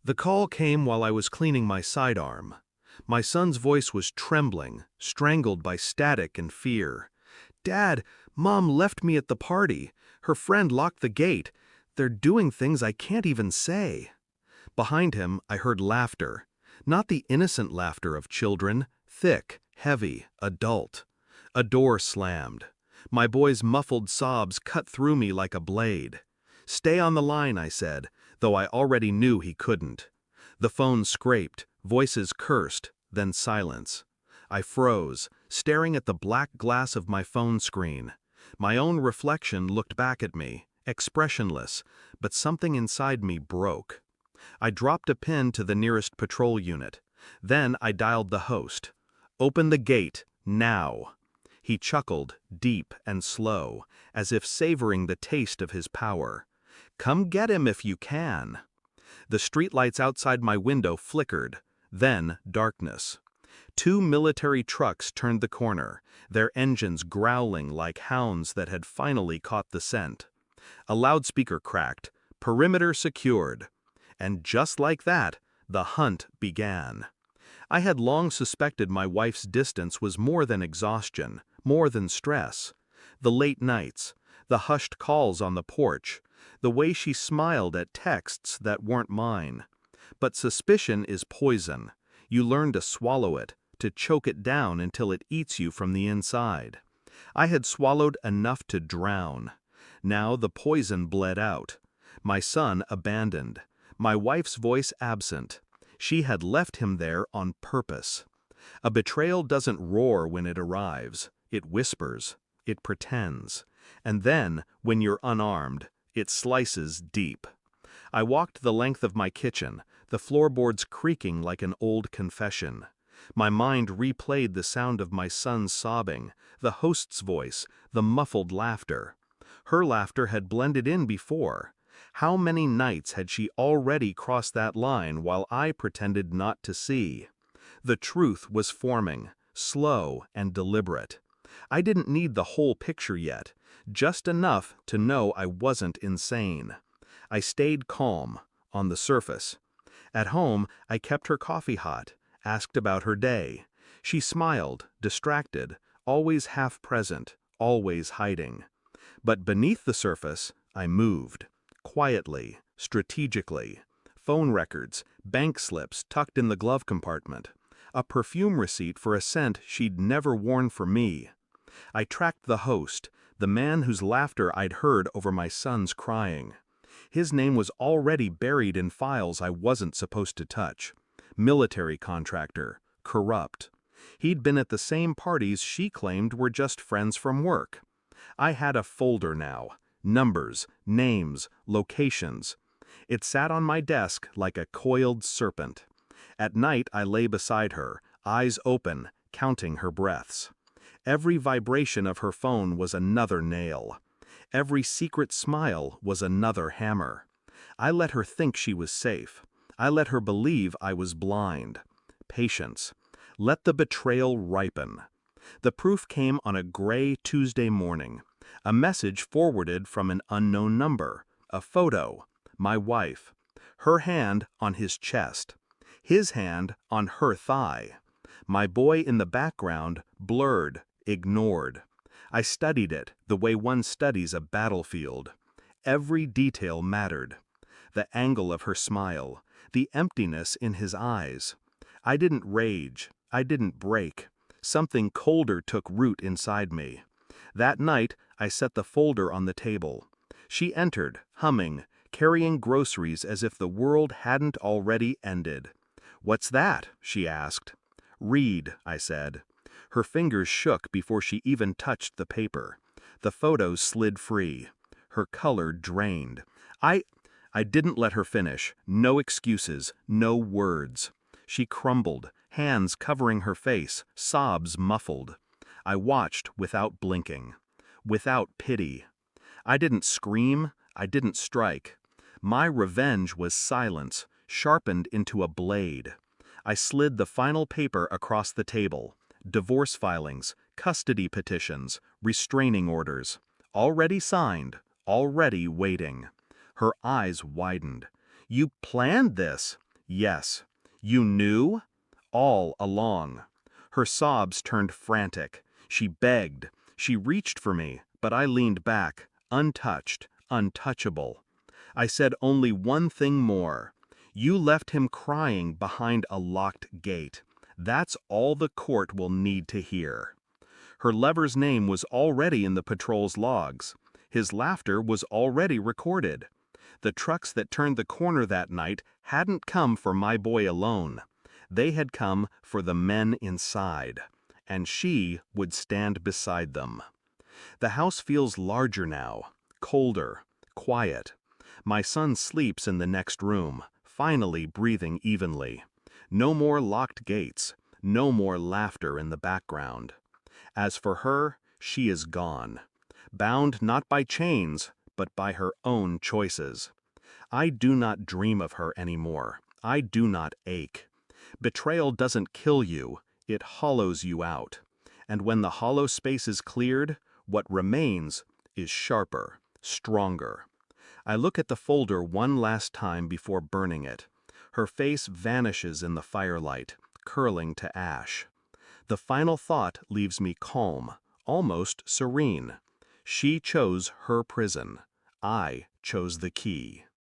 The call came while I was cleaning my sidearm. My son's voice was trembling, strangled by static and fear. "Dad, Mom left me at the party. Her friend locked the gate. They're doing things I can't even say." Behind him, I heard laughter. Not the innocent laughter of children, thick, heavy, adult. A door slammed. My boy's muffled sobs cut through me like a blade. "Stay on the line," I said, though I already knew he couldn't. The phone scraped, voices cursed, then silence. I froze, staring at the black glass of my phone screen. My own reflection looked back at me, expressionless, but something inside me broke. I dropped a pin to the nearest patrol unit. Then I dialed the host. "Open the gate, now." He chuckled, deep and slow, as if savoring the taste of his power. "Come get him if you can." The streetlights outside my window flickered, then darkness. Two military trucks turned the corner, their engines growling like hounds that had finally caught the scent. A loudspeaker cracked, "Perimeter secured." And just like that, the hunt began. I had long suspected my wife's distance was more than exhaustion, more than stress. The late nights, the hushed calls on the porch, the way she smiled at texts that weren't mine. But suspicion is poison. You learn to swallow it, to choke it down until it eats you from the inside. I had swallowed enough to drown. Now the poison bled out. My son abandoned. My wife's voice absent. She had left him there on purpose. A betrayal doesn't roar when it arrives. It whispers. It pretends. And then, when you're unarmed, it slices deep. I walked the length of my kitchen, the floorboards creaking like an old confession. My mind replayed the sound of my son's sobbing, the host's voice, the muffled laughter. Her laughter had blended in before. How many nights had she already crossed that line while I pretended not to see? The truth was forming, slow and deliberate. I didn't need the whole picture yet, just enough to know I wasn't insane. I stayed calm, on the surface. At home, I kept her coffee hot, asked about her day. She smiled, distracted, always half present, always hiding. But beneath the surface, I moved. Quietly, strategically. Phone records, bank slips tucked in the glove compartment. A perfume receipt for a scent she'd never worn for me. I tracked the host, the man whose laughter I'd heard over my son's crying. His name was already buried in files I wasn't supposed to touch. Military contractor, corrupt. He'd been at the same parties she claimed were just friends from work. I had a folder now. Numbers, names, locations. It sat on my desk like a coiled serpent. At night I lay beside her, eyes open, counting her breaths. Every vibration of her phone was another nail. Every secret smile was another hammer. I let her think she was safe. I let her believe I was blind. Patience. Let the betrayal ripen. The proof came on a gray Tuesday morning. A message forwarded from an unknown number. A photo. My wife. Her hand on his chest. His hand on her thigh. My boy in the background, blurred, ignored. I studied it the way one studies a battlefield. Every detail mattered. The angle of her smile, the emptiness in his eyes. I didn't rage. I didn't break. Something colder took root inside me. That night, I set the folder on the table. She entered, humming, carrying groceries as if the world hadn't already ended. "What's that?" she asked. "Read," I said. Her fingers shook before she even touched the paper. The photos slid free. Her color drained. I didn't let her finish. No excuses, no words. She crumbled, hands covering her face, sobs muffled. I watched without blinking, without pity. I didn't scream, I didn't strike. My revenge was silence, sharpened into a blade. I slid the final paper across the table. Divorce filings, custody petitions, restraining orders. Already signed, already waiting. Her eyes widened. "You planned this. Yes. You knew? All along. Her sobs turned frantic. She begged. She reached for me, but I leaned back, untouched, untouchable. I said only one thing more. You left him crying behind a locked gate. That's all the court will need to hear. Her lover's name was already in the patrol's logs. His laughter was already recorded. The trucks that turned the corner that night hadn't come for my boy alone. They had come for the men inside. And she would stand beside them. The house feels larger now, colder, quiet. My son sleeps in the next room, finally breathing evenly. No more locked gates, no more laughter in the background. As for her, she is gone. Bound not by chains, but by her own choices. I do not dream of her anymore. I do not ache. Betrayal doesn't kill you, it hollows you out. And when the hollow space is cleared, what remains is sharper, stronger. I look at the folder one last time before burning it. Her face vanishes in the firelight, curling to ash. The final thought leaves me calm, almost serene. She chose her prison. I chose the key.